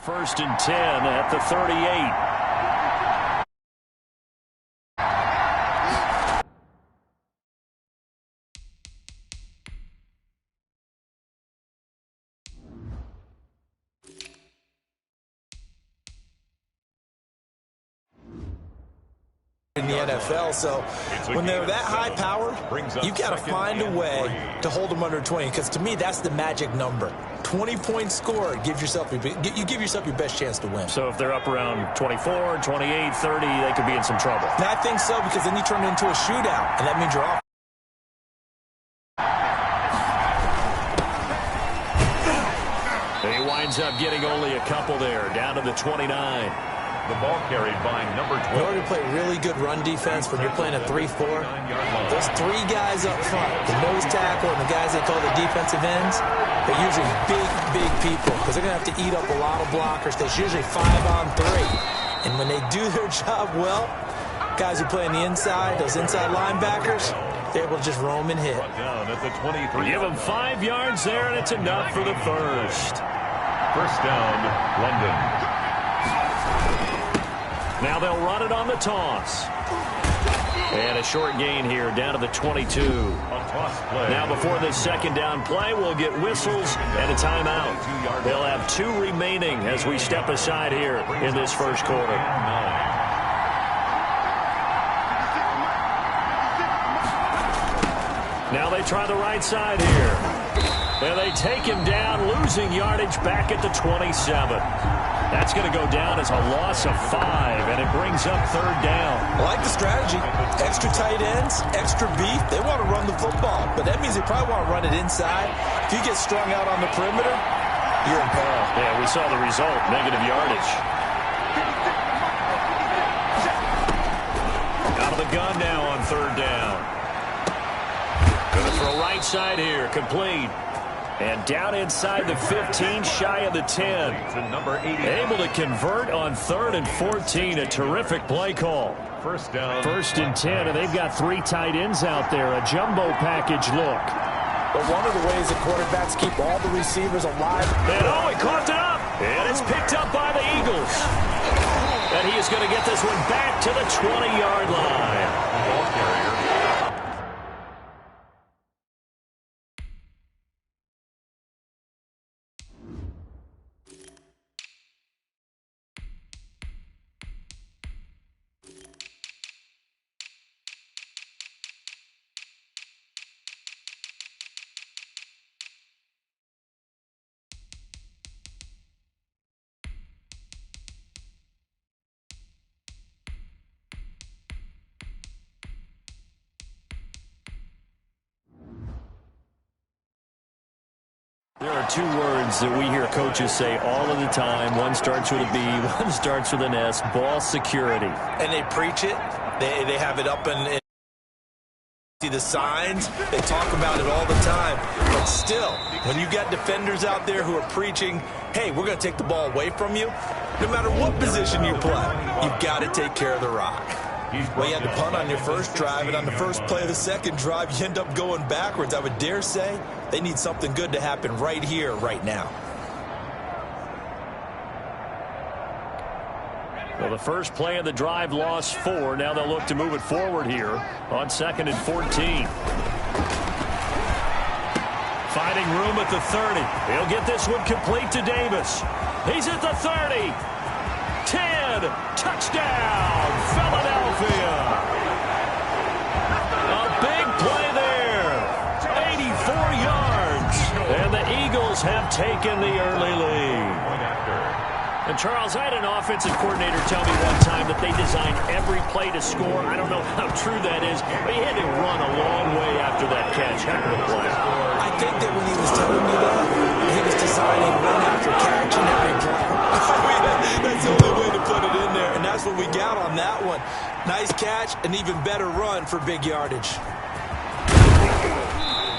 First and 10 at the 38. In the NFL, so when they're that high powered, you got to find a way to hold them under 20, because to me that's the magic number. 20 points scored, you give yourself your best chance to win. So if they're up around 24, 28, 30, they could be in some trouble. And I think so, because then you turn it into a shootout, and that means you're off. He winds up getting only a couple there, down to the 29. The ball carried by number 12. In order to play really good run defense when you're playing a 3-4, those three guys up front, the nose tackle and the guys they call the defensive ends, they're usually big people, because they're going to have to eat up a lot of blockers. There's usually 5-on-3. And when they do their job well, guys who play on the inside, those inside linebackers, they're able to just roam and hit. Down at the 23. Give them 5 yards there, and it's enough for the first. First down, London. Now they'll run it on the toss. And a short gain here down to the 22. Now before this second down play, we'll get whistles and a timeout. They'll have 2 remaining as we step aside here in this first quarter. Now they try the right side here. And they take him down, losing yardage back at the 27. That's going to go down as a loss of 5, and it brings up third down. I like the strategy. Extra tight ends, extra beef. They want to run the football, but that means they probably want to run it inside. If you get strung out on the perimeter, you're in peril. Yeah, we saw the result, negative yardage. Out of the gun now on third down. Going to throw right side here, complete. And down inside the 15, shy of the 10. To number 80. Able to convert on 3rd and 14. A terrific play call. First down. First and 10, and they've got 3 tight ends out there. A jumbo package look. But one of the ways that quarterbacks keep all the receivers alive. And he caught it up. And it's picked up by the Eagles. And he is going to get this one back to the 20-yard line. Ball carrier. There are 2 words that we hear coaches say all of the time. One starts with a B, one starts with an S, ball security. And they preach it. They have it up and see the signs. They talk about it all the time. But still, when you got defenders out there who are preaching, hey, we're going to take the ball away from you, no matter what position you play, you've got to take care of the rock. Well, you had to punt on your first drive, and on the first play of the second drive, you end up going backwards. I would dare say they need something good to happen right here, right now. Well, the first play of the drive lost 4. Now they'll look to move it forward here on 2nd and 14. Finding room at the 30. He'll get this one complete to Davis. He's at the 30. 10. Touchdown, Philadelphia. A big play there. 84 yards. And the Eagles have taken the early lead. And Charles, I had an offensive coordinator tell me one time that they designed every play to score. I don't know how true that is, but he had to run a long way after that catch. Heck of a play. I think that when he was telling me that, he was designing run after catch and every play. That's the only way to put it in there, and that's what we got on that one. Nice catch, an even better run for big yardage.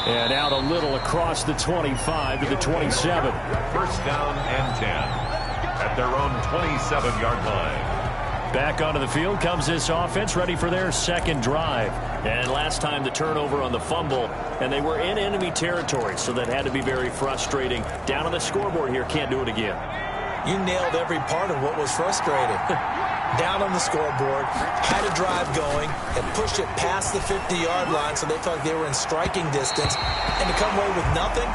And out a little across the 25 to the 27. First down and 10 at their own 27-yard line. Back onto the field comes this offense, ready for their second drive. And last time the turnover on the fumble, and they were in enemy territory, so that had to be very frustrating. Down on the scoreboard here, can't do it again. You nailed every part of what was frustrating. Down on the scoreboard, had a drive going, and pushed it past the 50-yard line so they felt like they were in striking distance. And to come away with nothing,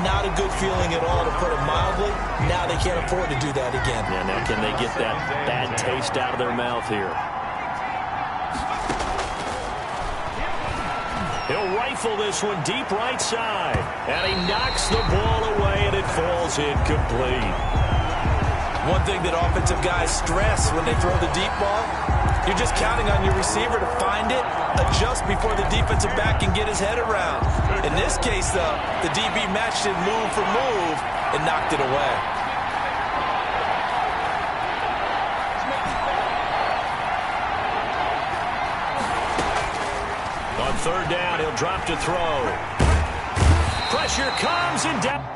not a good feeling at all, to put it mildly. Now they can't afford to do that again. Yeah, now can they get that bad taste out of their mouth here? He'll rifle this one deep right side. And he knocks the ball away, and it falls incomplete. One thing that offensive guys stress when they throw the deep ball, you're just counting on your receiver to find it, adjust before the defensive back can get his head around. In this case, though, the DB matched it move for move and knocked it away. On third down, he'll drop to throw. Pressure comes and down.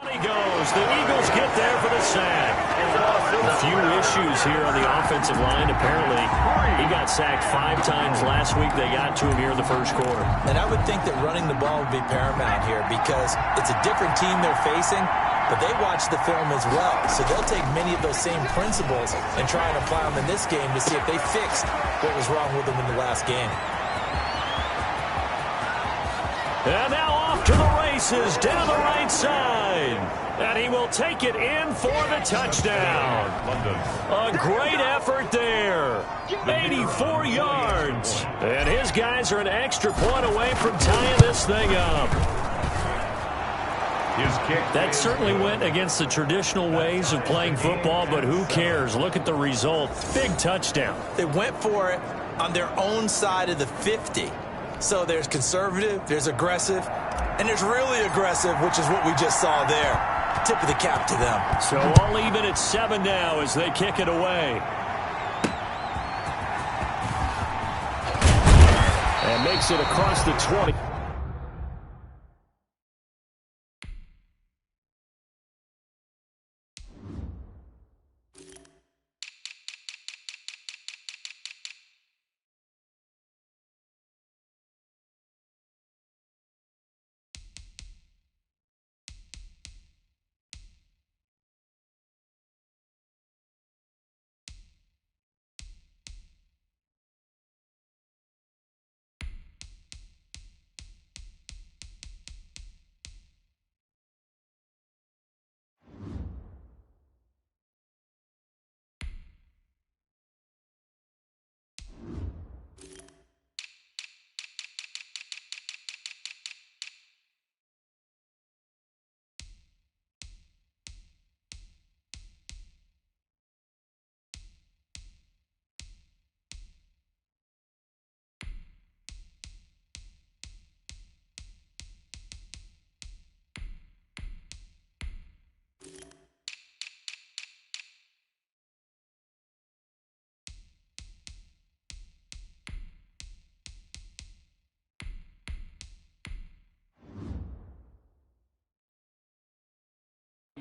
He goes. The Eagles get there for the sack. A few issues here on the offensive line. Apparently, he got sacked 5 times last week. They got to him here in the first quarter. And I would think that running the ball would be paramount here because it's a different team they're facing, but they watch the film as well. So they'll take many of those same principles and try and apply them in this game to see if they fixed what was wrong with them in the last game. And now off to the races down the right side. And he will take it in for the touchdown. A great effort there. 84 yards. And his guys are an extra point away from tying this thing up. That certainly went against the traditional ways of playing football, but who cares? Look at the result. Big touchdown. They went for it on their own side of the 50. So there's conservative, there's aggressive, and there's really aggressive, which is what we just saw there. Tip of the cap to them. So all even at 7 now as they kick it away. And makes it across the 20.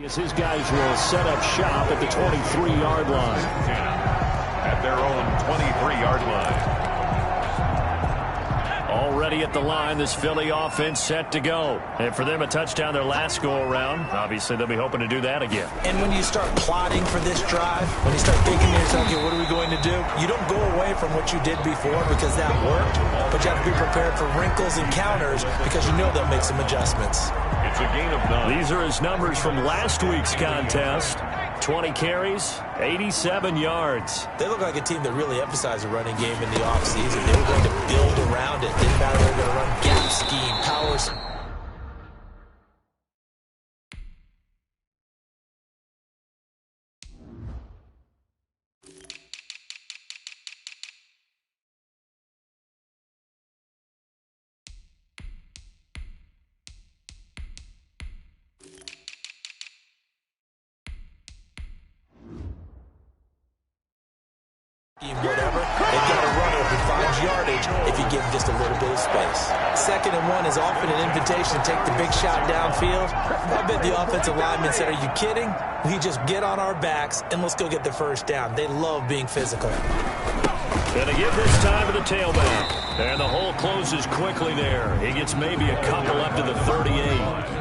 As his guys will set up shop at the 23-yard line. At their own 23-yard line. Already at the line, this Philly offense set to go. And for them, a touchdown their last go-around. Obviously, they'll be hoping to do that again. And when you start plotting for this drive, when you start thinking to yourself, okay, what are we going to do? You don't go away from what you did before because that worked, but you have to be prepared for wrinkles and counters because you know they'll make some adjustments. It's a gain of 9. These are his numbers from last week's contest. 20 carries, 87 yards. They look like a team that really emphasized the running game in the offseason. They were going to build around it. Didn't matter, they were going to run gap scheme, powers. Whatever, they've got a runner who finds yardage if you give him just a little bit of space. 2nd and 1 is often an invitation to take the big shot downfield. I bet the offensive lineman said, are you kidding? We just get on our backs and let's go get the first down. They love being physical. Gonna give this time to the tailback. And the hole closes quickly there. He gets maybe a couple up to the 38.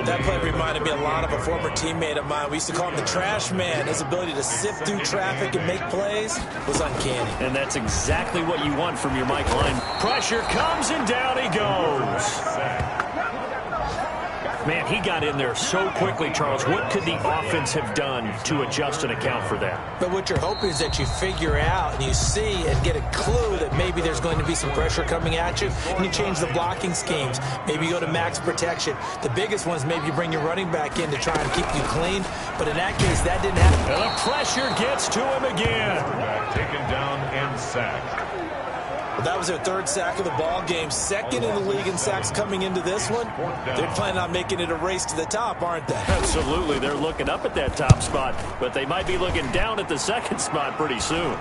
That play reminded me a lot of a former teammate of mine. We used to call him the trash man. His ability to sift through traffic and make plays was uncanny. And that's exactly what you want from your Mike line. Pressure comes and down he goes. Man, he got in there so quickly, Charles. What could the offense have done to adjust and account for that? But what you're hoping is that you figure out and you see and get a clue that maybe there's going to be some pressure coming at you, and you change the blocking schemes. Maybe you go to max protection. The biggest one is maybe you bring your running back in to try and keep you clean. But in that case, that didn't happen. And the pressure gets to him again. Taken down and sacked. Well, that was their 3rd sack of the ball game. 2nd in the league in sacks coming into this one. They're planning on making it a race to the top, aren't they? Absolutely. They're looking up at that top spot, but they might be looking down at the 2nd spot pretty soon.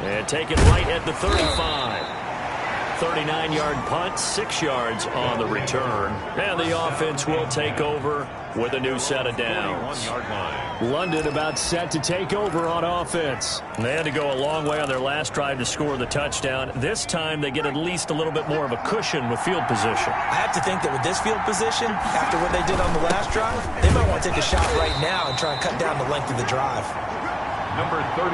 And take it right at the 35. 39-yard punt, 6 yards on the return. And the offense will take over with a new set of downs. London about set to take over on offense. They had to go a long way on their last drive to score the touchdown. This time they get at least a little bit more of a cushion with field position. I have to think that with this field position, after what they did on the last drive, they might want to take a shot right now and try and cut down the length of the drive. Number 32,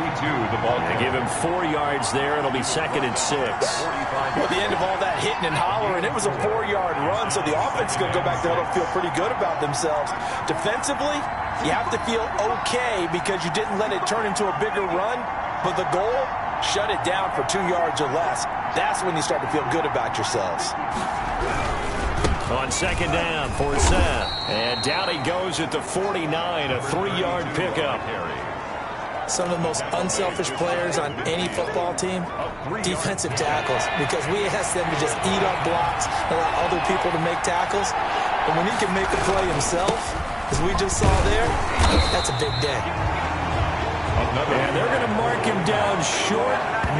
the ball. They give him 4 yards there. It'll be 2nd and 6. Well, at the end of all that hitting and hollering, it was a 4-yard run, so the offense is going to go back there and feel pretty good about themselves. Defensively, you have to feel okay because you didn't let it turn into a bigger run, but the goal, shut it down for 2 yards or less. That's when you start to feel good about yourselves. On 2nd down for Seth. And down he goes at the 49, a 3-yard pickup. Some of the most unselfish players on any football team, defensive tackles, because we ask them to just eat up blocks, allow other people to make tackles. But when he can make a play himself, as we just saw there, that's a big day. And they're going to mark him down short,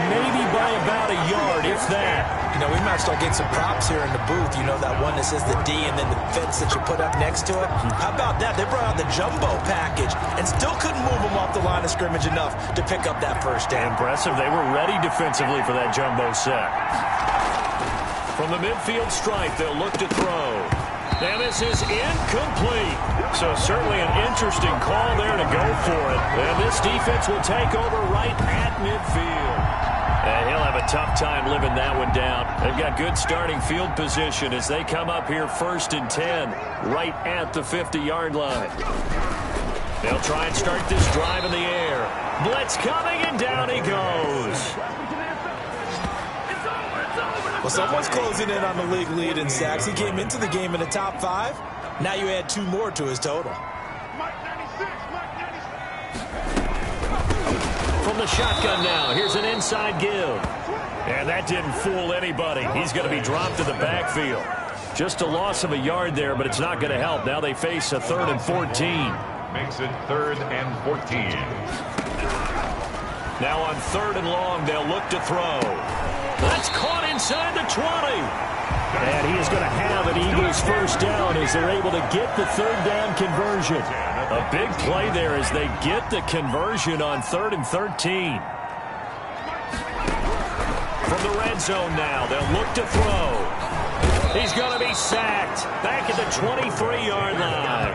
maybe by about a yard, if that. You know, we might start getting some props here in the booth. You know, that one that says the D and then the fence that you put up next to it. How about that? They brought out the jumbo package and still couldn't move them off the line of scrimmage enough to pick up that first down. Impressive. They were ready defensively for that jumbo set. From the midfield stripe, they'll look to throw. And this is incomplete. So certainly an interesting call there to go for it. And this defense will take over right at midfield. And he'll have a tough time living that one down. They've got good starting field position as they come up here 1st and 10, right at the 50-yard line. They'll try and start this drive in the air. Blitz coming, and down he goes. Well, someone's closing in on the league lead in sacks. He came into the game in the top 5. Now you add 2 more to his total. From the shotgun now, here's an inside give. And that didn't fool anybody. He's going to be dropped to the backfield. Just a loss of a yard there, but it's not going to help. Now they face a 3rd and 14. Makes it 3rd and 14. Now on 3rd and long, they'll look to throw. That's caught inside the 20. And he is going to have an Eagles first down as they're able to get the 3rd down conversion. A big play there as they get the conversion on 3rd and 13. From the red zone now, they'll look to throw. He's going to be sacked back at the 23-yard line.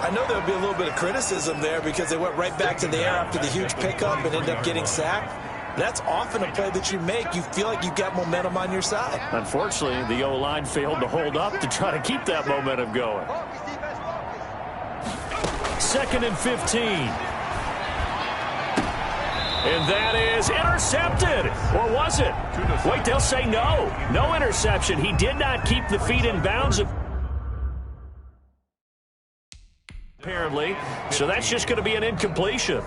I know there'll be a little bit of criticism there because they went right back to the air after the huge pickup and ended up getting sacked. That's often a play that you make. You feel like you've got momentum on your side. Unfortunately, the O-line failed to hold up to try to keep that momentum going. 2nd and 15. And that is intercepted. Or was it? Wait, they'll say no. No interception. He did not keep the feet in bounds, apparently. So that's just going to be an incompletion.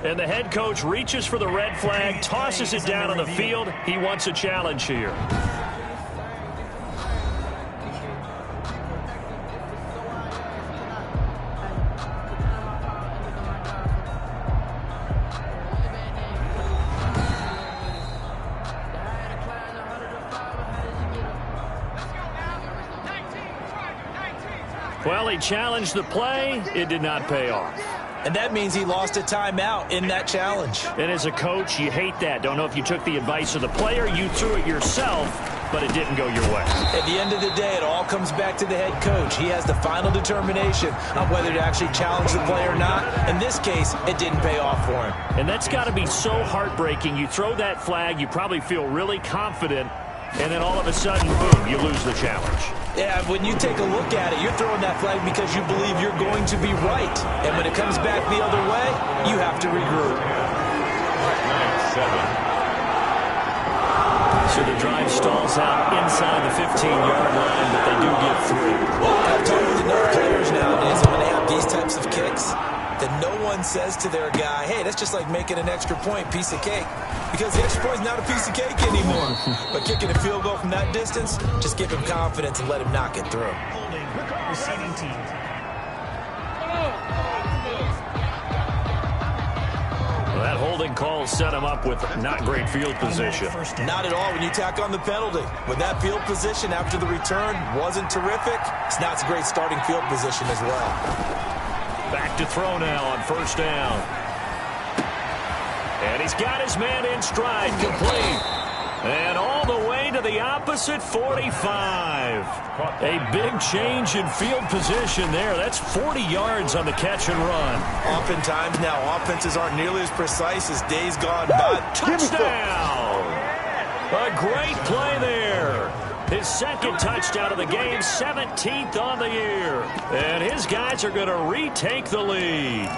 And the head coach reaches for the red flag, tosses it down on the field. He wants a challenge here. Well, he challenged the play. It did not pay off. And that means he lost a timeout in that challenge. And as a coach, you hate that. Don't know if you took the advice of the player, you threw it yourself, but it didn't go your way. At the end of the day, it all comes back to the head coach. He has the final determination on whether to actually challenge the play or not. In this case, it didn't pay off for him. And that's got to be so heartbreaking. You throw that flag, you probably feel really confident, and then all of a sudden, boom, you lose the challenge. Yeah, when you take a look at it, you're throwing that flag because you believe you're going to be right. And when it comes back the other way, you have to regroup. So the drive stalls out inside the 15-yard line, but they do get through. Well, I've talked with enough players nowadays when they have these types of kicks that no one says to their guy, hey, that's just like making an extra point, piece of cake. Because the extra point is not a piece of cake anymore. But kicking a field goal from that distance, just give him confidence and let him knock it through. Holding, receiving team. Well, that holding call set him up with not great field position. Not at all when you tack on the penalty. When that field position after the return wasn't terrific, it's not a great starting field position as well. Back to throw now on first down. And he's got his man in stride, complete. And all the way to the opposite 45. A big change in field position there. That's 40 yards on the catch and run. Oftentimes now, offenses aren't nearly as precise as days gone by. Touchdown! A great play there. His second touchdown of the game, 17th on the year. And his guys are going to retake the lead.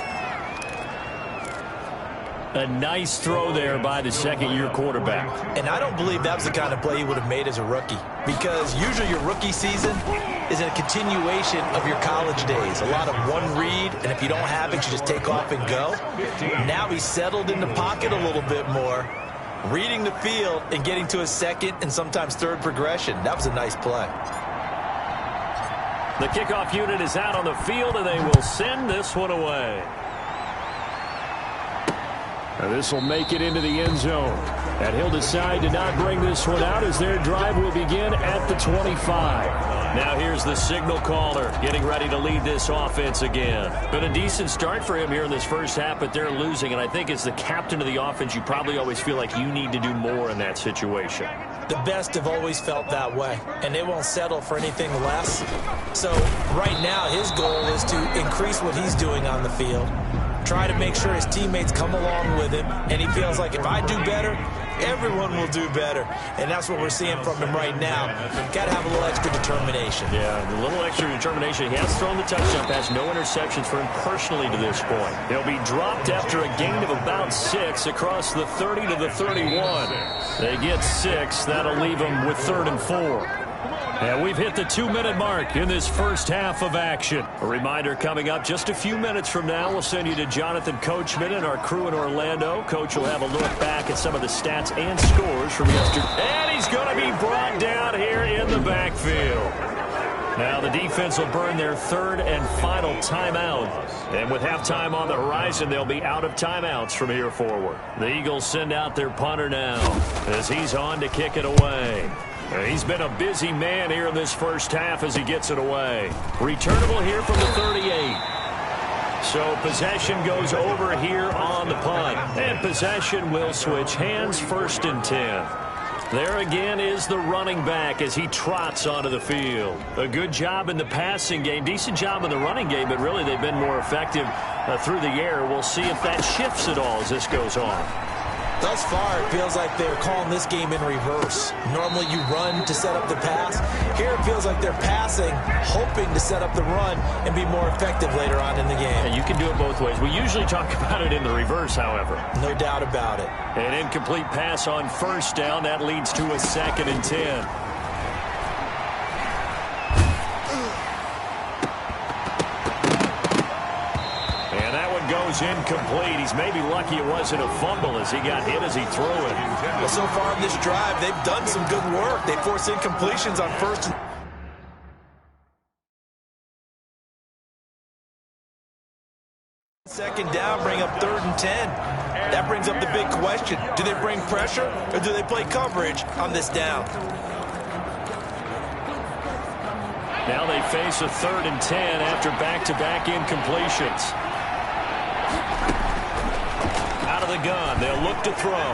A nice throw there by the second-year quarterback. And I don't believe that was the kind of play he would have made as a rookie. Because usually your rookie season is a continuation of your college days. A lot of one read, and if you don't have it, you just take off and go. Now he's settled in the pocket a little bit more, reading the field and getting to a second and sometimes third progression. That was a nice play. The kickoff unit is out on the field, and they will send this one away. This will make it into the end zone. And he'll decide to not bring this one out as their drive will begin at the 25. Now here's the signal caller getting ready to lead this offense again. Been a decent start for him here in this first half, but they're losing. And I think as the captain of the offense, you probably always feel like you need to do more in that situation. The best have always felt that way, and they won't settle for anything less. So right now his goal is to increase what he's doing on the field, try to make sure his teammates come along with him, and he feels like if I do better, everyone will do better. And that's what we're seeing from him right now. Got to have a little extra determination. Yeah, a little extra determination. He has thrown the touchdown pass, no interceptions for him personally to this point. He'll be dropped after a gain of about 6 across the 30 to the 31. They get 6. That'll leave them with 3rd and 4. And we've hit the 2-minute mark in this first half of action. A reminder coming up just a few minutes from now, we'll send you to Jonathan Coachman and our crew in Orlando. Coach will have a look back at some of the stats and scores from yesterday. And he's going to be brought down here in the backfield. Now the defense will burn their 3rd and final timeout. And with halftime on the horizon, they'll be out of timeouts from here forward. The Eagles send out their punter now as he's on to kick it away. He's been a busy man here in this first half as he gets it away. Returnable here from the 38. So possession goes over here on the punt. And possession will switch hands, 1st and 10. There again is the running back as he trots onto the field. A good job in the passing game, decent job in the running game, but really they've been more effective through the air. We'll see if that shifts at all as this goes on. Thus far, it feels like they're calling this game in reverse. Normally you run to set up the pass. Here it feels like they're passing, hoping to set up the run and be more effective later on in the game. And you can do it both ways. We usually talk about it in the reverse, however. No doubt about it. An incomplete pass on 1st down. That leads to a 2nd and 10. Incomplete. He's maybe lucky it wasn't a fumble as he got hit as he threw it. Well, so far in this drive, they've done some good work. They forced incompletions on 1st and 2nd down, bring up 3rd and 10. That brings up the big question. Do they bring pressure or do they play coverage on this down? Now they face a 3rd and 10 after back-to-back incompletions. Out of the gun, they'll look to throw.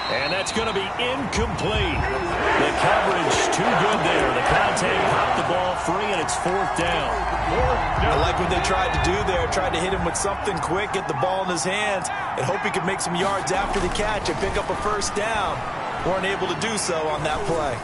And that's going to be incomplete. The coverage too good there. The contact popped the ball free, and it's 4th down. I like what they tried to do there. Tried to hit him with something quick, get the ball in his hands, and hope he could make some yards after the catch and pick up a 1st down. Weren't able to do so on that play.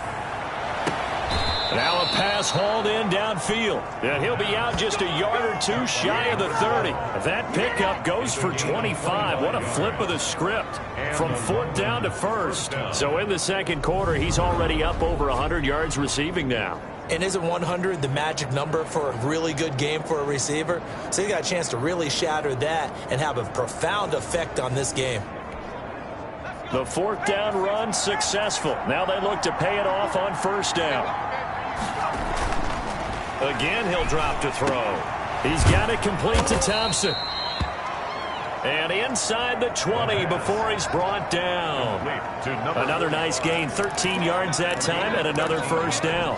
Now a pass hauled in downfield. And he'll be out just a yard or two shy of the 30. That pickup goes for 25. What a flip of the script. From 4th down to 1st. So in the 2nd quarter, he's already up over 100 yards receiving now. And isn't 100 the magic number for a really good game for a receiver? So he got a chance to really shatter that and have a profound effect on this game. The 4th down run successful. Now they look to pay it off on 1st down. Again, he'll drop to throw. He's got it complete to Thompson. And inside the 20 before he's brought down. Another nice gain, 13 yards that time, and another 1st down.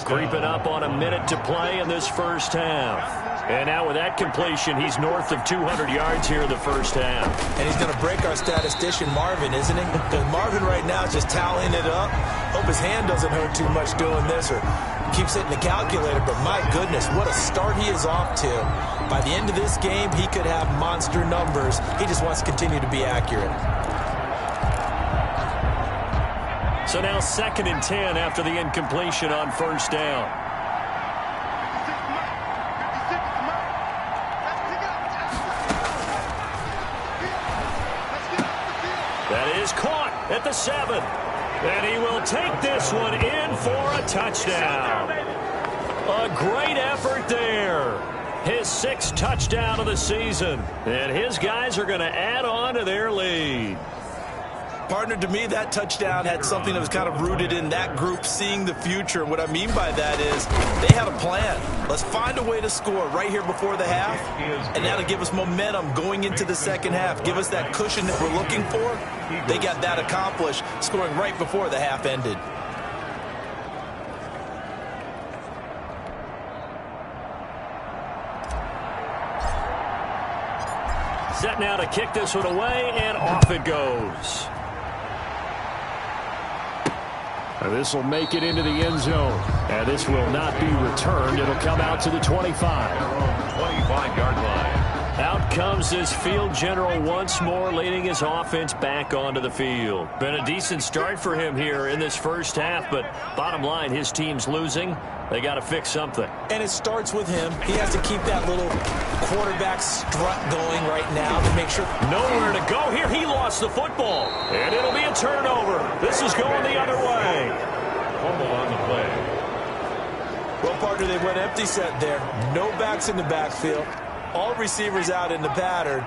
Creeping up on a minute to play in this 1st half. And now with that completion, he's north of 200 yards here in the 1st half. And he's going to break our statistician, Marvin, isn't he? Because Marvin right now is just tallying it up. Hope his hand doesn't hurt too much doing this or keeps hitting the calculator. But my goodness, what a start he is off to. By the end of this game, he could have monster numbers. He just wants to continue to be accurate. So now 2nd and 10 after the incompletion on 1st down. That is caught at the 7. And he will take this one in for a touchdown. A great effort there. His 6th touchdown of the season. And his guys are going to add on to their lead. Partner, to me, that touchdown had something that was kind of rooted in that group seeing the future. What I mean by that is they had a plan. Let's find a way to score right here before the half, and that'll give us momentum going into the 2nd half. Give us that cushion that we're looking for. They got that accomplished, scoring right before the half ended. Set now to kick this one away, and off it goes. This will make it into the end zone. And this will not be returned. It'll come out to the 25. 25-yard line. Out comes this field general once more, leading his offense back onto the field. Been a decent start for him here in this 1st half, but bottom line, his team's losing. They got to fix something. And it starts with him. He has to keep that little quarterback strut going right now to make sure. Nowhere to go here. He lost the football. And it'll be a turnover. This is going the other way. Fumble on the play. Well, partner, they went empty set there. No backs in the backfield. All receivers out in the pattern.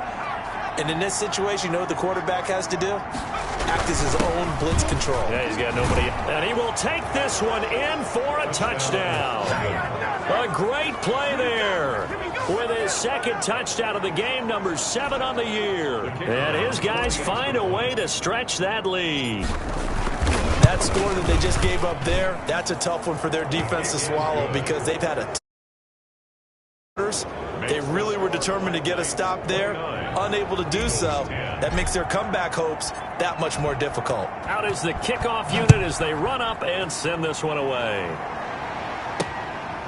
And in this situation, you know what the quarterback has to do? Act as his own blitz control. Yeah, he's got nobody. And he will take this one in for a touchdown. A great play there. With his 2nd touchdown of the game, number 7 on the year. And his guys find a way to stretch that lead. That score that they just gave up there, that's a tough one for their defense to swallow because they've had a they really were determined to get a stop there, unable to do so. That makes their comeback hopes that much more difficult. Out is the kickoff unit as they run up and send this one away.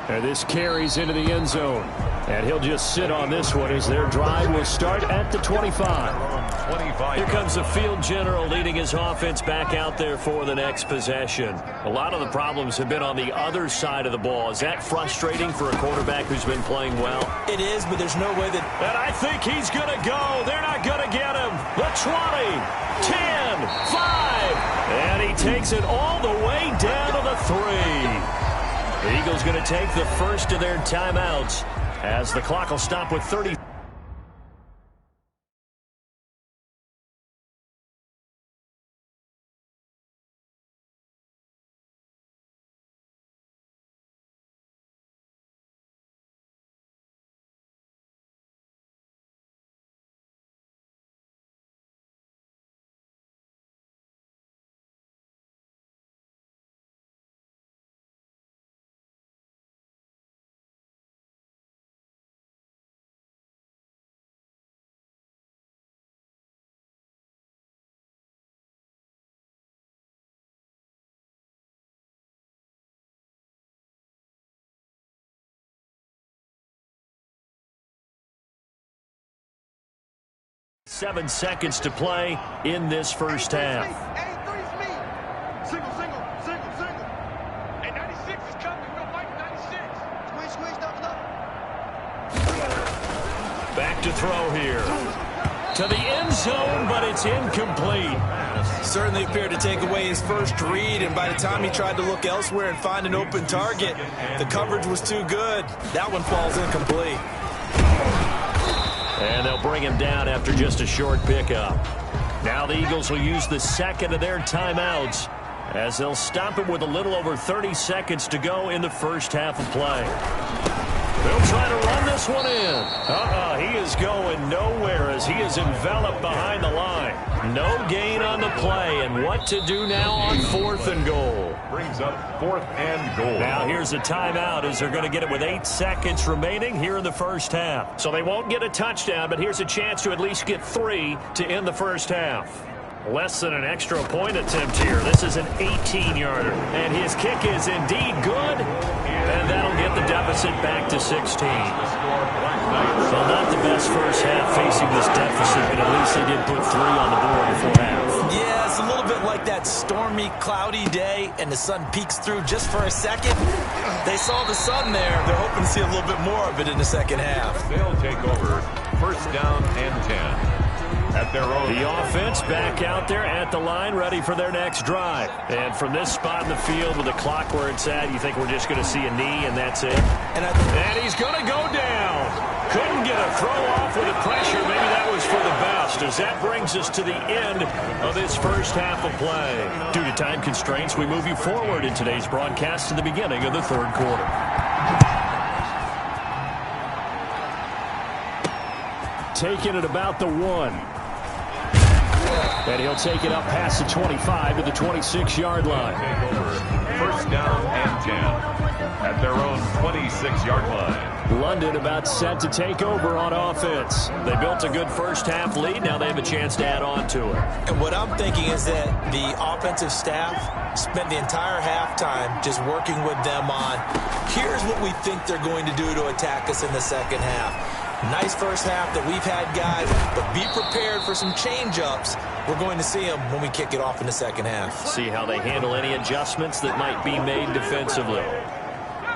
And this carries into the end zone. And he'll just sit on this one as their drive will start at the 25. Here comes the field general leading his offense back out there for the next possession. A lot of the problems have been on the other side of the ball. Is that frustrating for a quarterback who's been playing well? It is, but there's no way that... And I think he's going to go. They're not going to get him. The 20, 10, 5. And he takes it all the way down to the 3. The Eagles going to take the first of their timeouts as the clock will stop with 30. 7 seconds to play in this first half. Single. And 96 is coming. We'll fight 96. Squeeze, double up. Back to throw here. To the end zone, but it's incomplete. Certainly appeared to take away his first read, and by the time he tried to look elsewhere and find an open target, the coverage was too good. That one falls incomplete. And they'll bring him down after just a short pickup. Now the Eagles will use the second of their timeouts as they'll stop him with a little over 30 seconds to go in the first half of play. They'll try to run this one in. He is going nowhere as he is enveloped behind the line. No gain on the play, and what to do now on 4th and goal. Brings up 4th and goal. Now here's a timeout as they're going to get it with 8 seconds remaining here in the first half. So they won't get a touchdown, but here's a chance to at least get 3 to end the first half. Less than an extra point attempt here. This is an 18-yarder, and his kick is indeed good, and that'll get the deficit back to 16. So not the best first half facing this deficit, but at least they did put 3 on the board before half. Yeah, it's a little bit like that stormy, cloudy day, and the sun peeks through just for a second. They saw the sun there. They're hoping to see a little bit more of it in the second half. They'll take over 1st down and 10. At their own. The offense back out there at the line, ready for their next drive. And from this spot in the field with the clock where it's at, you think we're just going to see a knee and that's it? And he's going to go down. Couldn't get a throw off with the pressure. Maybe that was for the best, as that brings us to the end of this first half of play. Due to time constraints, we move you forward in today's broadcast to the beginning of the 3rd quarter. Taking it about the 1. And he'll take it up past the 25 to the 26-yard line. 1st down and 10 at their own 26-yard line. London about set to take over on offense. They built a good first half lead. Now they have a chance to add on to it. And what I'm thinking is that the offensive staff spent the entire halftime just working with them on, here's what we think they're going to do to attack us in the second half. Nice first half that we've had, guys, but be prepared for some change-ups. We're going to see them when we kick it off in the second half. See how they handle any adjustments that might be made defensively.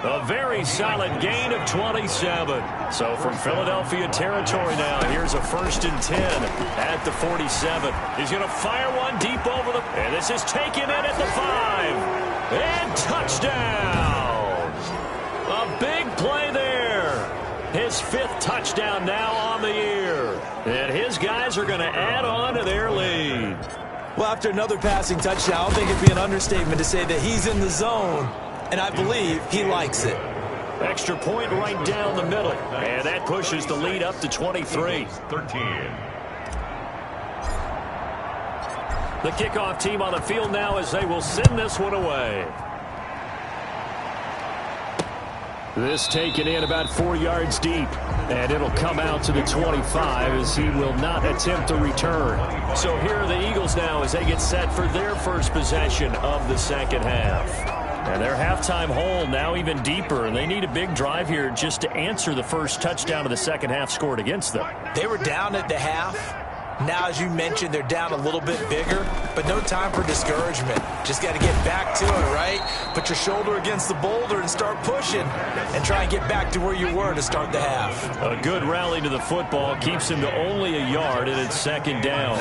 A very solid gain of 27. So from Philadelphia territory now, here's a 1st and 10 at the 47. He's going to fire one deep over the... And this is taken in at the 5. And touchdown! A big play there. His 5th touchdown now on the year. And his guys are going to add on to their lead. Well, after another passing touchdown, I don't think it'd be an understatement to say that he's in the zone. And I believe he likes it. Extra point right down the middle. And that pushes the lead up to 23. 13. The kickoff team on the field now as they will send this one away. This taken in about 4 yards deep. And it'll come out to the 25 as he will not attempt to return. So here are the Eagles now as they get set for their first possession of the second half. And their halftime hole now even deeper, and they need a big drive here just to answer the first touchdown of the second half scored against them. They were down at the half. Now, as you mentioned, they're down a little bit bigger, but no time for discouragement. Just got to get back to it, right? Put your shoulder against the boulder and start pushing and try and get back to where you were to start the half. A good rally to the football keeps him to only a yard, and it's 2nd down.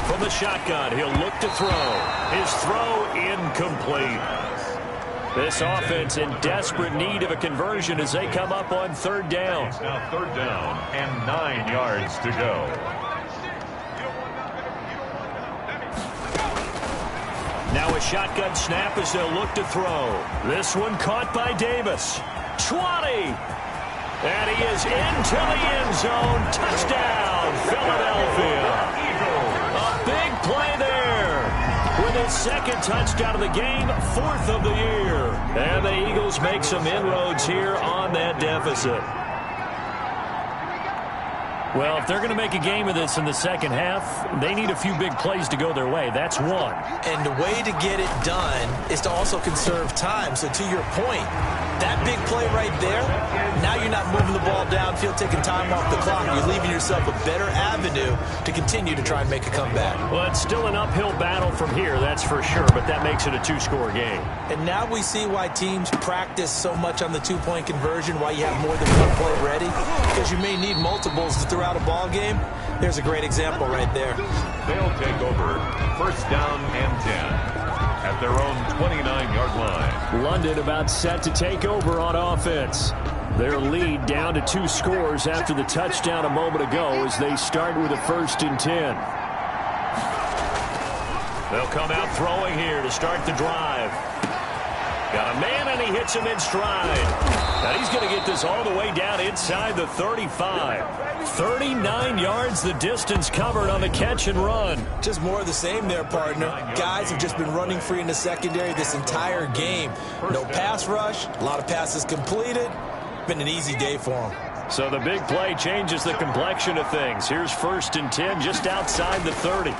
From the shotgun, he'll look to throw. His throw incomplete. This offense in desperate need of a conversion as they come up on 3rd down. It's now 3rd down and 9 yards to go. Now a shotgun snap as they'll look to throw. This one caught by Davis. 20. And he is into the end zone. Touchdown, Philadelphia. A big play there. With his 2nd touchdown of the game, 4th of the year. And the Eagles make some inroads here on that deficit. Well, if they're going to make a game of this in the second half, they need a few big plays to go their way. That's one. And the way to get it done is to also conserve time. So to your point, that big play right there, now you're not moving the ball downfield, taking time off the clock. You're leaving yourself a better avenue to continue to try and make a comeback. Well, it's still an uphill battle from here, that's for sure, but that makes it a two-score game. And now we see why teams practice so much on the two-point conversion, why you have more than one play ready, because you may need multiples throughout a ball game. There's a great example right there. They'll take over 1st down and 10 at their own 29-yard line. London about set to take over on offense. Their lead down to 2 scores after the touchdown a moment ago as they start with a 1st and 10. They'll come out throwing here to start the drive. Got a man, and he hits him in stride. And he's going to get this all the way down inside the 35. 39 yards the distance covered on the catch and run. Just more of the same there, partner. Guys have just been running free in the secondary this entire game. No pass rush, a lot of passes completed. Been an easy day for them. So the big play changes the complexion of things. Here's 1st and 10 just outside the 30.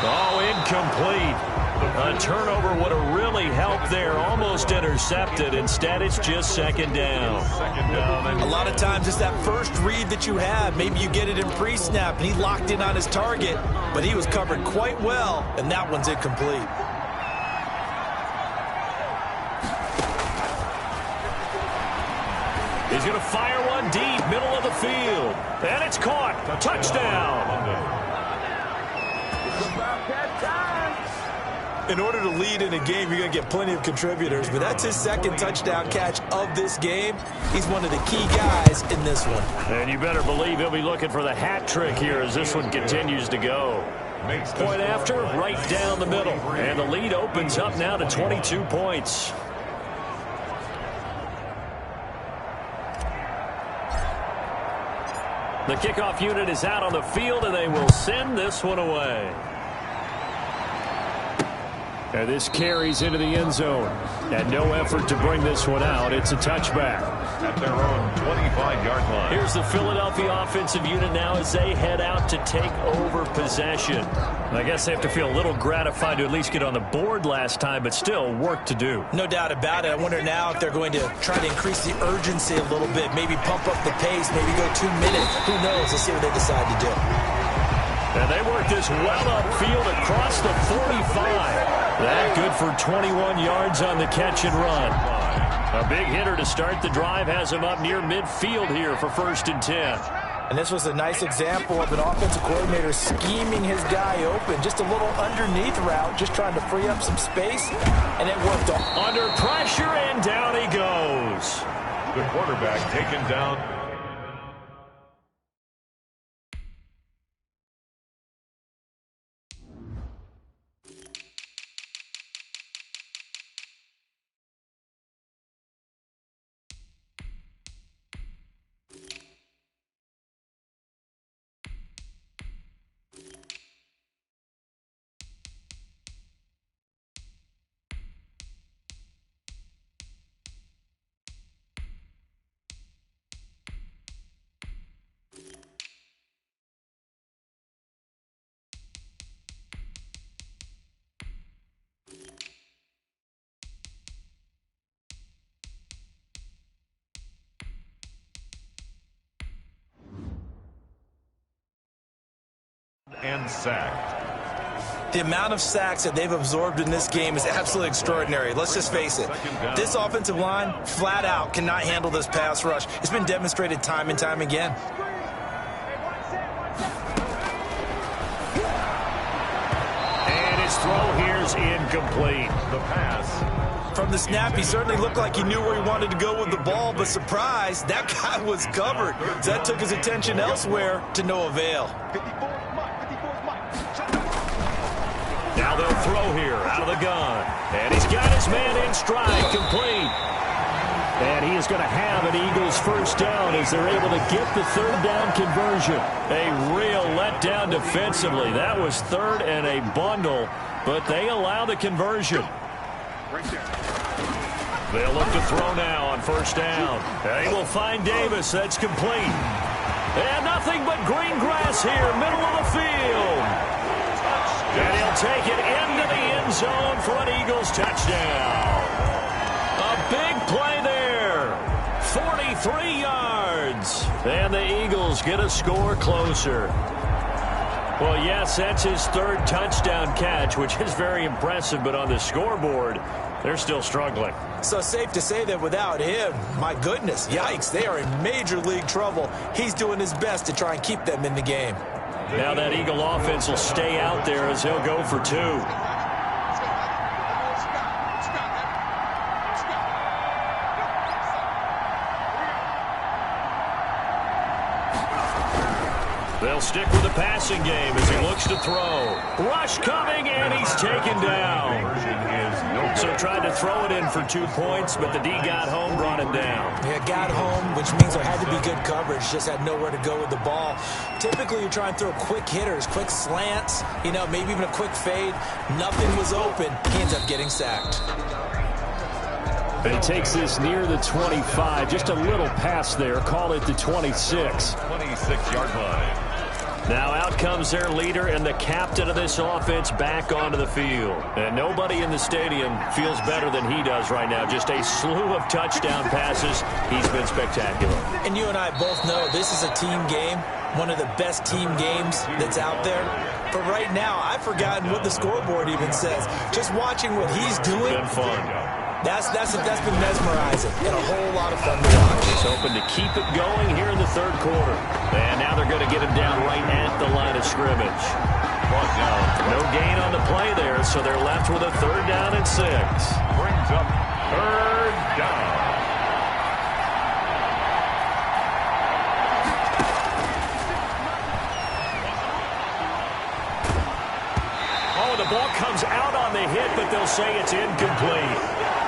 Oh, incomplete. A turnover would have really helped there. Almost intercepted. Instead, it's just 2nd down. A lot of times it's that first read that you have. Maybe you get it in pre-snap, and he locked in on his target, but he was covered quite well, and that one's incomplete. He's going to fire one deep, middle of the field. And it's caught. Touchdown. In order to lead in a game, you're going to get plenty of contributors, but that's his 2nd touchdown catch of this game. He's one of the key guys in this one. And you better believe he'll be looking for the hat trick here as this one continues to go. Point after, right down the middle. And the lead opens up now to 22 points. The kickoff unit is out on the field, and they will send this one away. And this carries into the end zone. And no effort to bring this one out. It's a touchback. At their own 25-yard line. Here's the Philadelphia offensive unit now as they head out to take over possession. I guess they have to feel a little gratified to at least get on the board last time, but still work to do. No doubt about it. I wonder now if they're going to try to increase the urgency a little bit, maybe pump up the pace, maybe go 2 minutes. Who knows? Let's see what they decide to do. And they work this well upfield across the 45. That good for 21 yards on the catch and run. A big hitter to start the drive has him up near midfield here for 1st and 10. And this was a nice example of an offensive coordinator scheming his guy open. Just a little underneath route, just trying to free up some space, and it worked. Under pressure, and down he goes. The quarterback taken down. And sacked. The amount of sacks that they've absorbed in this game is absolutely extraordinary. Let's just face it. This offensive line, flat out, cannot handle this pass rush. It's been demonstrated time and time again. And his throw here's incomplete. The pass. From the snap, he certainly looked like he knew where he wanted to go with the ball, but surprise, that guy was covered. That took his attention elsewhere to no avail. Now they'll throw here out of the gun. And he's got his man in stride, complete. And he is going to have an Eagles 1st down as they're able to get the 3rd down conversion. A real letdown defensively. That was 3rd and a bundle, but they allow the conversion. They'll look to throw now on first down. They will find Davis. That's complete. And nothing but green grass here, middle of the field. And he'll take it into the end zone for an Eagles touchdown. A big play there. 43 yards. And the Eagles get a score closer. Well, yes, that's his third touchdown catch, which is very impressive, but on the scoreboard, they're still struggling. So safe to say that without him, my goodness, yikes, they are in major league trouble. He's doing his best to try and keep them in the game. Now that Eagle offense will stay out there as he'll go for two. They'll stick with the passing game as he looks to throw. Rush coming, and he's taken down. So tried to throw it in for 2 points, but the D got home, brought him down. Yeah, got home, which means there had to be good coverage. Just had nowhere to go with the ball. Typically, you try and throw quick hitters, quick slants, you know, maybe even a quick fade. Nothing was open. He ends up getting sacked. And he takes this near the 25, just a little pass there. Call it the 26. 26-yard line. Now out comes their leader and the captain of this offense back onto the field. And nobody in the stadium feels better than he does right now. Just a slew of touchdown passes. He's been spectacular. And you and I both know this is a team game, one of the best team games that's out there. But right now, I've forgotten what the scoreboard even says. Just watching what he's doing. It's been fun. That's been mesmerizing and a whole lot of fun to watch. He's hoping to keep it going here in the third quarter. And now they're going to get him down right at the line of scrimmage. No gain on the play there, so they're left with a 3rd down and 6. Brings up 3rd down. Oh, the ball comes out on the hit, but they'll say it's incomplete.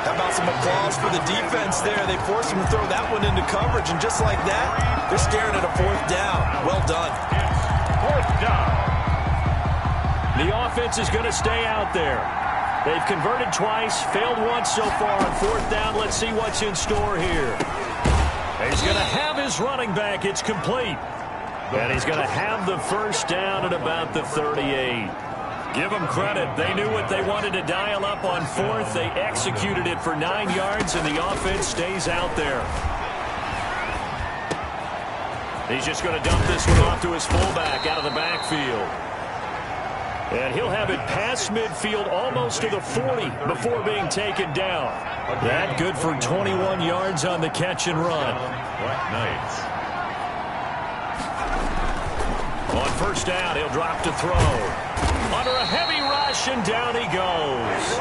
How about some applause for the defense there? They forced him to throw that one into coverage, and just like that, they're staring at a 4th down. Well done. 4th down. The offense is going to stay out there. They've converted twice, failed once so far on 4th down. Let's see what's in store here. He's going to have his running back. It's complete. And he's going to have the 1st down at about the 38. Give them credit. They knew what they wanted to dial up on 4th. They executed it for 9 yards, and the offense stays out there. He's just going to dump this one off to his fullback out of the backfield. And he'll have it past midfield almost to the 40 before being taken down. That good for 21 yards on the catch and run. Black Knights. On 1st down, he'll drop to throw. Under a heavy rush, and down he goes.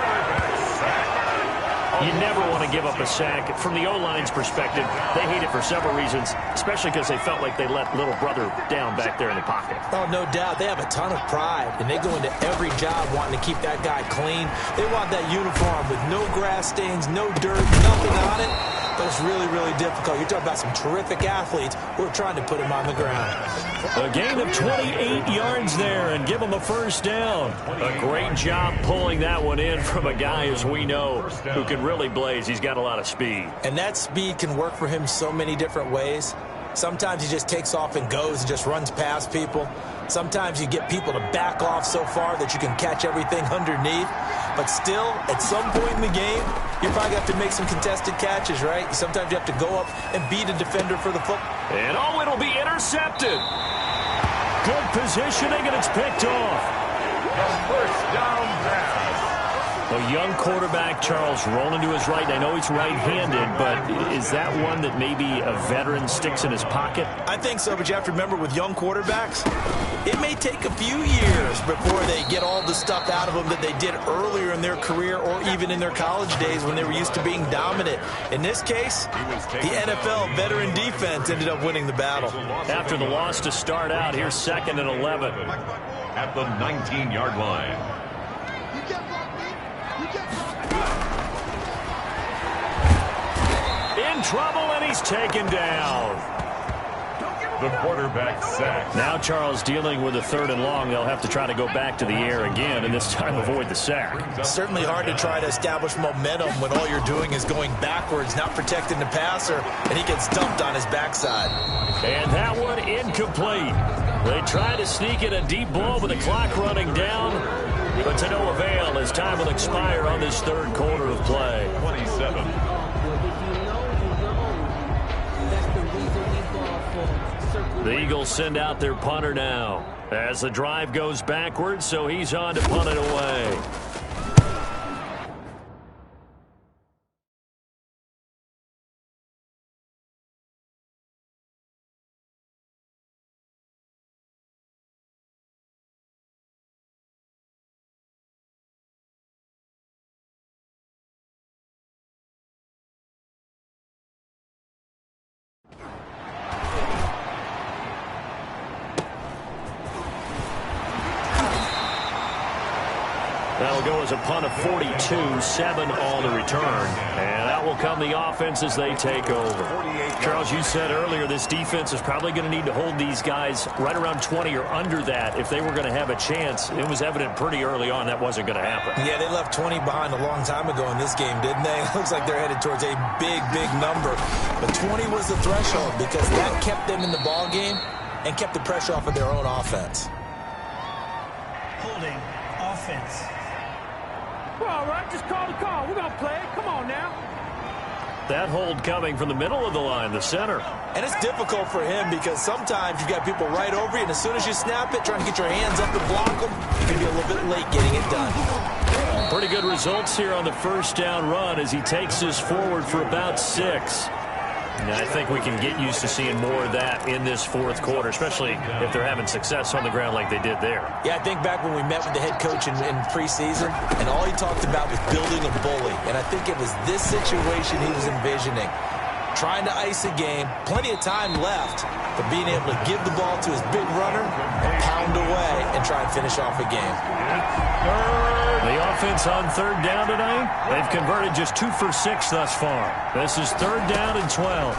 You never want to give up a sack. From the O-line's perspective, they hate it for several reasons, especially because they felt like they let little brother down back there in the pocket. Oh, no doubt. They have a ton of pride, and they go into every job wanting to keep that guy clean. They want that uniform with no grass stains, no dirt, nothing on it. But it's really, really difficult. You're talking about some terrific athletes who are trying to put him on the ground. A gain of 28 yards there and give him a 1st down. A great job pulling that one in from a guy, as we know, who can really blaze. He's got a lot of speed. And that speed can work for him so many different ways. Sometimes he just takes off and goes and just runs past people. Sometimes you get people to back off so far that you can catch everything underneath. But still, at some point in the game, you probably have to make some contested catches, right? Sometimes you have to go up and beat a defender for the football. And oh, it'll be intercepted. Good positioning, and it's picked off. The 1st down pass. A young quarterback, Charles, rolling to his right. I know he's right-handed, but is that one that maybe a veteran sticks in his pocket? I think so, but you have to remember with young quarterbacks, it may take a few years before they get all the stuff out of them that they did earlier in their career or even in their college days when they were used to being dominant. In this case, the NFL veteran defense ended up winning the battle. After the loss to start out, here's 2nd and 11. At the 19-yard line. In trouble, and he's taken down. The quarterback sacked. Now Charles dealing with a 3rd and long. They'll have to try to go back to the air again, and this time avoid the sack. It's certainly hard to try to establish momentum when all you're doing is going backwards, not protecting the passer, and he gets dumped on his backside. And that one incomplete. They try to sneak in a deep ball with the clock running down, but to no avail as time will expire on this 3rd quarter of play. 27. The Eagles send out their punter now as the drive goes backwards, so he's on to punt it away. That'll go as a punt of 42, 7 on the return. And out will come the offense as they take over. Charles, you said earlier this defense is probably going to need to hold these guys right around 20 or under that if they were going to have a chance. It was evident pretty early on that wasn't going to happen. Yeah, they left 20 behind a long time ago in this game, didn't they? It looks like they're headed towards a big, big number. But 20 was the threshold because that kept them in the ball game and kept the pressure off of their own offense. Holding offense. Well, all right, just call the call. We're going to play it. Come on now. That hold coming from the middle of the line, the center. And it's difficult for him because sometimes you've got people right over you, and as soon as you snap it, trying to get your hands up and block them, you can be a little bit late getting it done. Pretty good results here on the 1st down run as he takes us forward for about 6. And I think we can get used to seeing more of that in this 4th quarter, especially if they're having success on the ground like they did there. Yeah, I think back when we met with the head coach in preseason, and all he talked about was building a bully. And I think it was this situation he was envisioning. Trying to ice a game, plenty of time left, but being able to give the ball to his big runner and pound away and try and finish off a game. The offense on 3rd down tonight, they've converted just 2 for 6 thus far. This is 3rd down and 12.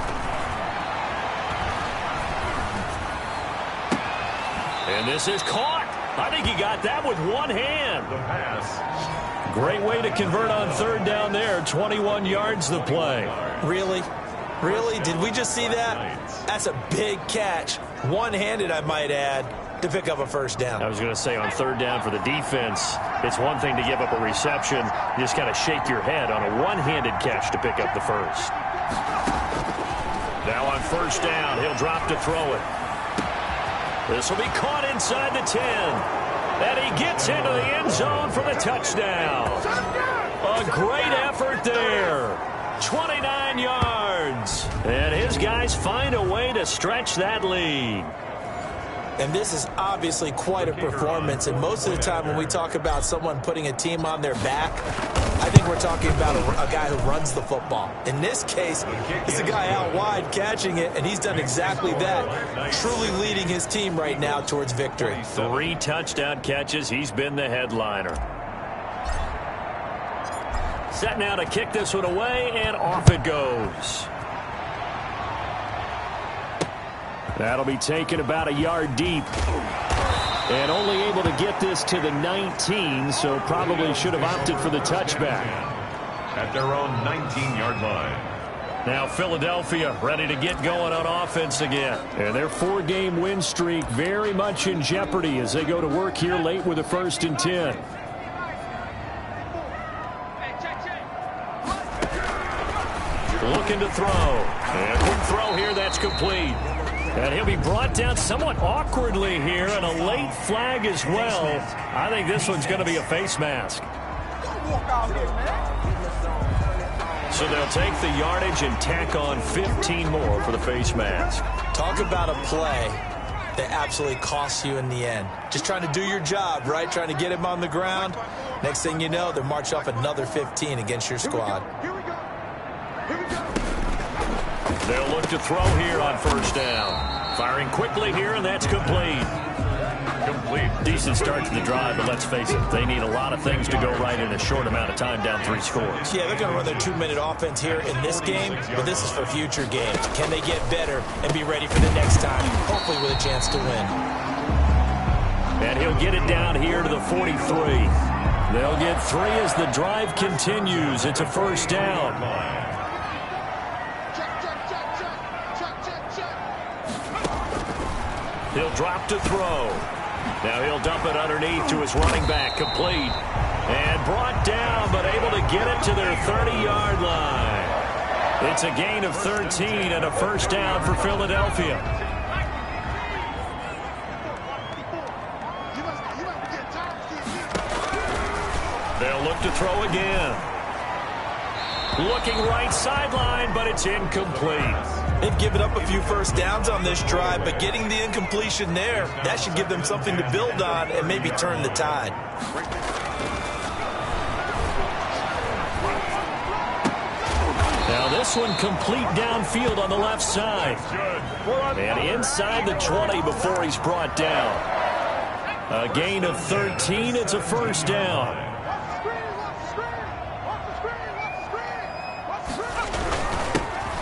And this is caught. I think he got that with one hand. The pass. Great way to convert on 3rd down there. 21 yards the play. Really? Really? Did we just see that? That's a big catch. One-handed, I might add, to pick up a 1st down. I was going to say on 3rd down for the defense, it's one thing to give up a reception. You just got to shake your head on a one-handed catch to pick up the 1st. Now on 1st down, he'll drop to throw it. This will be caught inside the 10. And he gets into the end zone for the touchdown. A great effort there. 29 yards. And his guys find a way to stretch that lead. And this is obviously quite a performance. And most of the time when we talk about someone putting a team on their back, I think we're talking about a guy who runs the football. In this case, it's a guy out wide catching it, and he's done exactly that, truly leading his team right now towards victory. 3 touchdown catches. He's been the headliner. Set now to kick this one away, and off it goes. That'll be taken about a yard deep. And only able to get this to the 19, so probably should have opted for the touchback. At their own 19-yard line. Now Philadelphia ready to get going on offense again. And their 4-game win streak very much in jeopardy as they go to work here late with a 1st and 10. Looking to throw. And quick throw here, that's complete. And he'll be brought down somewhat awkwardly here, and a late flag as well. I think this one's going to be a face mask. So they'll take the yardage and tack on 15 more for the face mask. Talk about a play that absolutely costs you in the end. Just trying to do your job, right? Trying to get him on the ground. Next thing you know, they're marching off another 15 against your squad. Here we go. Here we go. They'll look to throw here on 1st down. Firing quickly here, and that's complete. Complete. Decent start to the drive, but let's face it, they need a lot of things to go right in a short amount of time, down 3 scores. Yeah, they're going to run their 2-minute offense here in this game, but this is for future games. Can they get better and be ready for the next time, hopefully with a chance to win? And he'll get it down here to the 43. They'll get 3 as the drive continues. It's a first down. He'll drop to throw. Now he'll dump it underneath to his running back, complete. And brought down, but able to get it to their 30-yard line. It's a gain of 13 and a first down for Philadelphia. They'll look to throw again. Looking right sideline, but it's incomplete. They've given up a few first downs on this drive, but getting the incompletion there, that should give them something to build on and maybe turn the tide. Now this one complete downfield on the left side. And inside the 20 before he's brought down. A gain of 13, it's a first down.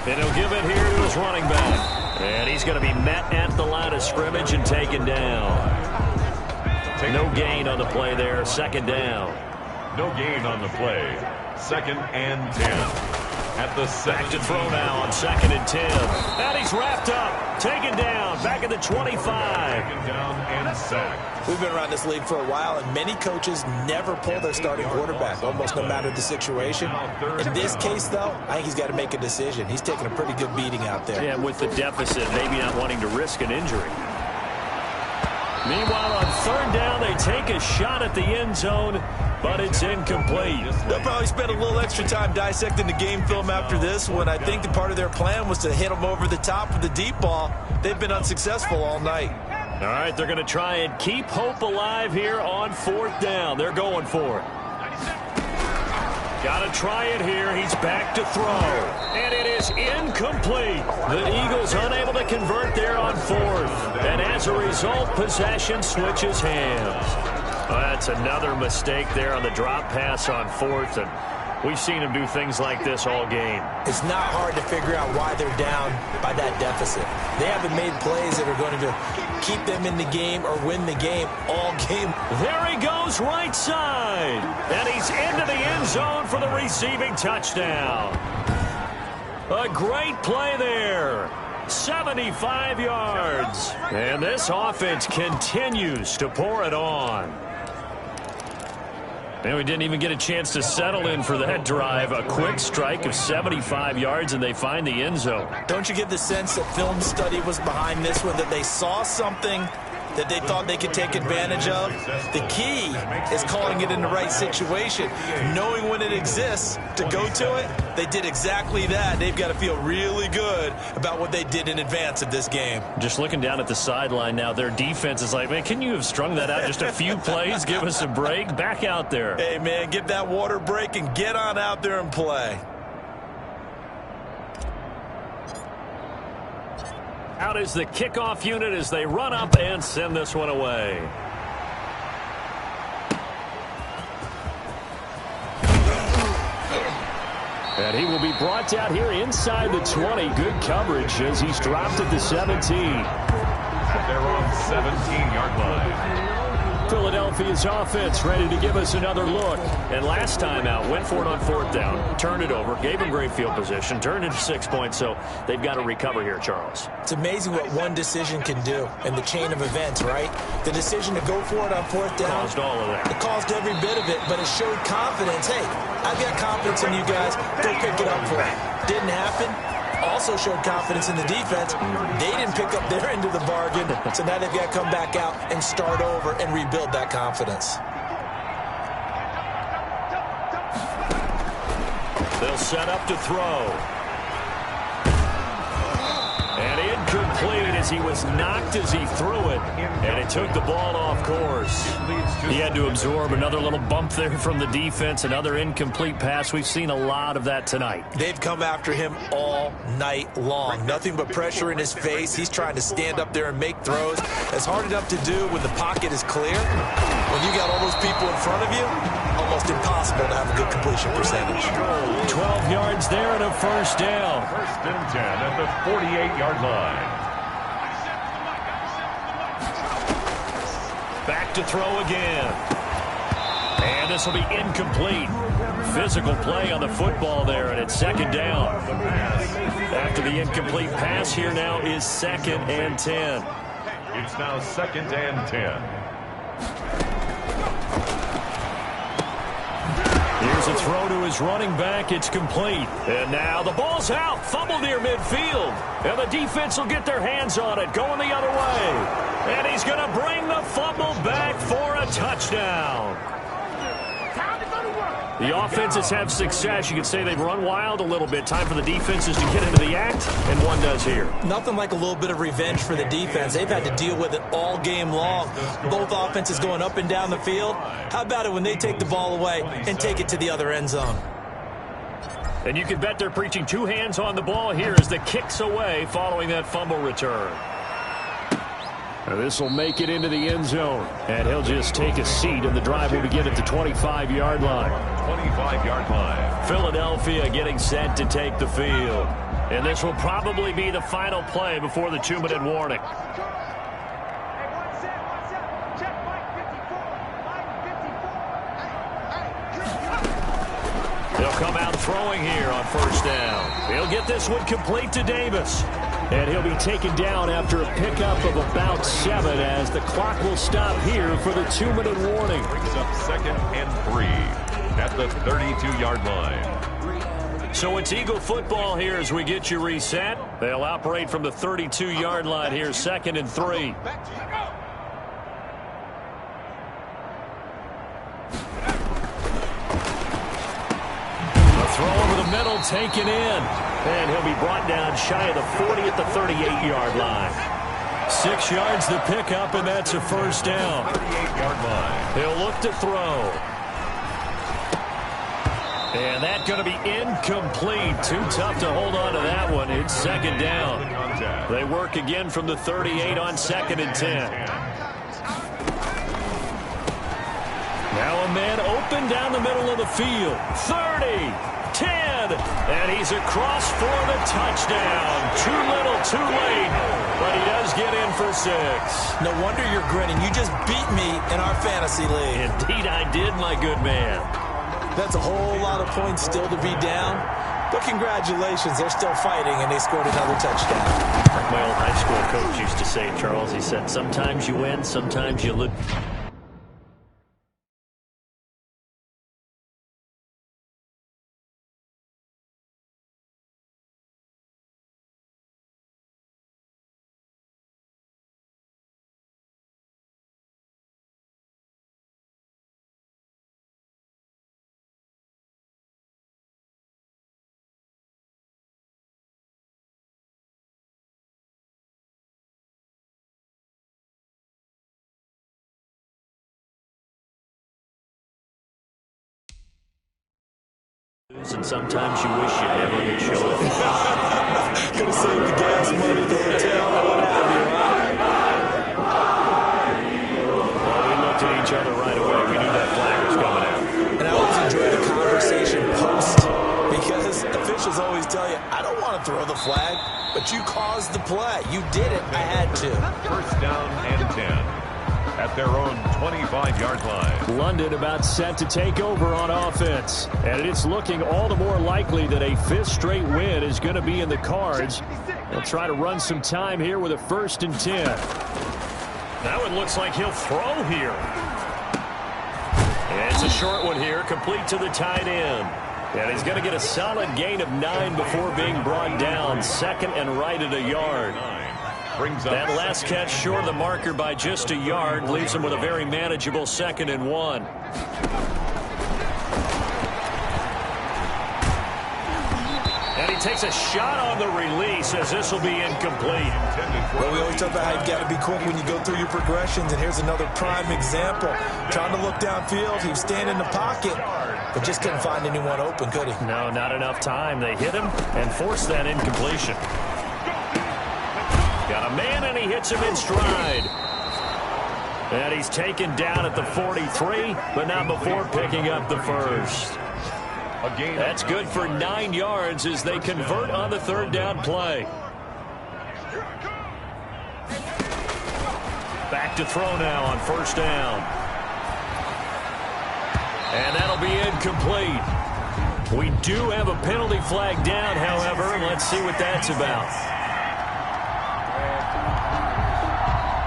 And he'll give it here to his running back. And he's going to be met at the line of scrimmage and taken down. No gain on the play there, second down. No gain on the play. 2nd and 10. At the back to throw now on 2nd and 10. And he's wrapped up, taken down, back at the 25. Taken down and sacked. We've been around this league for a while, and many coaches never pull their starting quarterback, almost no matter the situation. In this case, though, I think he's got to make a decision. He's taking a pretty good beating out there. Yeah, with the deficit, maybe not wanting to risk an injury. Meanwhile, on 3rd down, they take a shot at the end zone, but it's incomplete. They'll probably spend a little extra time dissecting the game film after this one. I think the part of their plan was to hit them over the top with the deep ball. They've been unsuccessful all night. All right, they're going to try and keep hope alive here on 4th down. They're going for it. Got to try it here. He's back to throw. And it is incomplete. The Eagles unable to convert there on 4th. And as a result, possession switches hands. Well, that's another mistake there on the drop pass on 4th. And we've seen him do things like this all game. It's not hard to figure out why they're down by that deficit. They haven't made plays that are going to keep them in the game or win the game all game. There he goes right side. And he's into the end zone for the receiving touchdown. A great play there. 75 yards. And this offense continues to pour it on. And we didn't even get a chance to settle in for that drive. A quick strike of 75 yards, and they find the end zone. Don't you get the sense that film study was behind this one, that they saw something that they thought they could take advantage of? The key is calling it in the right situation. Knowing when it exists to go to it, they did exactly that. They've got to feel really good about what they did in advance of this game. Just looking down at the sideline now, their defense is like, man, can you have strung that out just a few plays? Give us a break. Back out there. Hey, man, get that water break and get on out there and play. Out is the kickoff unit as they run up and send this one away. And he will be brought down here inside the 20. Good coverage as he's dropped at the 17. At their own 17-yard line. Philadelphia's offense ready to give us another look. And last time out, went for it on 4th down, turned it over, gave them great field position, turned it to 6 points, so they've got to recover here, Charles. It's amazing what one decision can do in the chain of events, right? The decision to go for it on 4th down. Caused all of that. It caused every bit of it, but it showed confidence. Hey, I've got confidence in you guys. Go pick it up for me. Didn't happen. Also showed confidence in the defense. They didn't pick up their end of the bargain, so now they've got to come back out and start over and rebuild that confidence. They'll set up to throw. And incomplete as he was knocked as he threw it, and it took the ball off course. He had to absorb another little bump there from the defense, another incomplete pass. We've seen a lot of that tonight. They've come after him all night long. Nothing but pressure in his face. He's trying to stand up there and make throws. It's hard enough to do when the pocket is clear. When you got all those people in front of you, almost impossible to have a good completion percentage. 12 yards there and a first down. First and 10 at the 48-yard line. Back to throw again. And this will be incomplete. Physical play on the football there, and it's second down. After the incomplete pass, here now is 2nd and 10. It's now 2nd and 10. Here's a throw to his running back. It's complete. And now the ball's out. Fumble near midfield. And the defense will get their hands on it. Going the other way. And he's going to bring the fumble back for a touchdown. The offenses have success. You could say they've run wild a little bit. Time for the defenses to get into the act, and one does here. Nothing like a little bit of revenge for the defense. They've had to deal with it all game long. Both offenses going up and down the field. How about it when they take the ball away and take it to the other end zone? And you can bet they're preaching two hands on the ball here as the kick's away following that fumble return. This will make it into the end zone. And he'll just take a seat, and the drive will begin at the 25-yard line. 25-yard line. Philadelphia getting set to take the field. And this will probably be the final play before the 2-minute warning. He'll come out throwing here on first down. He'll get this one complete to Davis. And he'll be taken down after a pickup of about 7 as the clock will stop here for the 2-minute warning. Brings up 2nd and 3 at the 32-yard line. So it's Eagle football here as we get you reset. They'll operate from the 32-yard line here, 2nd and 3. Throw over the middle, taken in. And he'll be brought down shy of the 40 at the 38-yard line. 6 yards the pickup, and that's a first down. 38-yard line. He'll look to throw. And that's going to be incomplete. Too tough to hold on to that one. It's second down. They work again from the 38 on 2nd and 10. Now a man open down the middle of the field. 30, 10, and he's across for the touchdown. Too little, too late, but he does get in for 6. No wonder you're grinning. You just beat me in our fantasy league. Indeed I did, my good man. That's a whole lot of points still to be down, but congratulations, they're still fighting, and they scored another touchdown. Like my old high school coach used to say, Charles, he said, sometimes you win, sometimes you lose. And sometimes you wish you never would show up. Could have saved the gas money, the hotel, what have you, Well, we looked at each other right away. We knew that flag was coming out. And I always enjoy the conversation post, because officials always tell you, I don't want to throw the flag, but you caused the play. You did it. I had to. First down and 10 at their own 25-yard line. London about set to take over on offense. And it's looking all the more likely that a 5th straight win is going to be in the cards. They'll try to run some time here with a 1st and 10. Now it looks like he'll throw here. And it's a short one here, complete to the tight end. And he's going to get a solid gain of 9 before being brought down. 2nd and right at a yard. That last catch short of the marker by just a yard leaves him with a very manageable 2nd and 1. And he takes a shot on the release as this will be incomplete. Well, we always talk about how you've got to be quick when you go through your progressions, and here's another prime example. Trying to look downfield, he was standing in the pocket, but just couldn't find anyone open, could he? No, not enough time. They hit him and forced that incompletion. Got a man, and he hits him in stride. And he's taken down at the 43, but not before picking up the first. That's good for 9 yards as they convert on the third down play. Back to throw now on first down. And that'll be incomplete. We do have a penalty flag down, however. Let's see what that's about.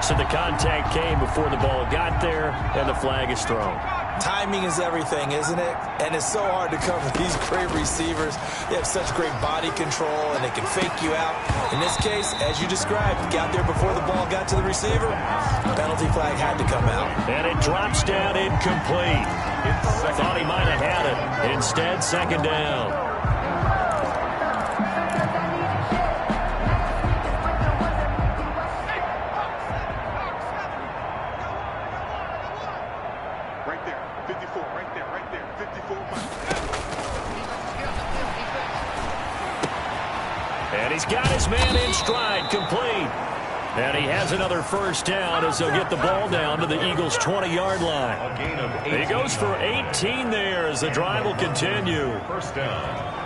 So the contact came before the ball got there, and the flag is thrown. Timing is everything, isn't it? And it's so hard to cover these great receivers. They have such great body control, and they can fake you out. In this case, as you described, got there before the ball got to the receiver. Penalty flag had to come out. And it drops down incomplete. Thought he might have had it. Instead, second down. And he's got his man in stride, complete. And he has another first down as they'll get the ball down to the Eagles' 20-yard line. He goes for 18 there as the drive will continue. First down.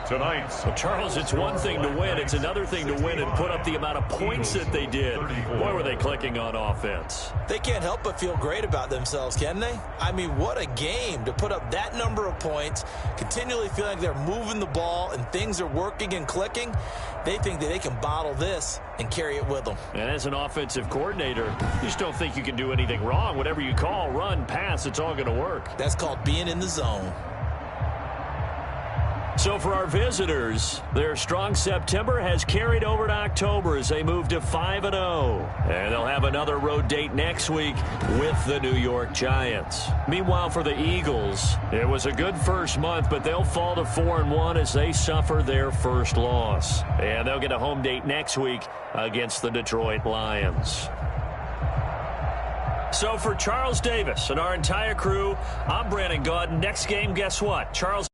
Tonight, Well, Charles, it's one thing to win. It's another thing to win and put up the amount of points that they did. Boy, were they clicking on offense. They can't help but feel great about themselves, can they? I mean, what a game to put up that number of points, continually feeling like they're moving the ball and things are working and clicking. They think that they can bottle this and carry it with them. And as an offensive coordinator, you just don't think you can do anything wrong. Whatever you call, run, pass, it's all going to work. That's called being in the zone. So for our visitors, their strong September has carried over to October as they move to 5-0. And they'll have another road date next week with the New York Giants. Meanwhile, for the Eagles, it was a good first month, but they'll fall to 4-1 as they suffer their first loss. And they'll get a home date next week against the Detroit Lions. So for Charles Davis and our entire crew, I'm Brandon Gaudin. Next game, guess what? Charles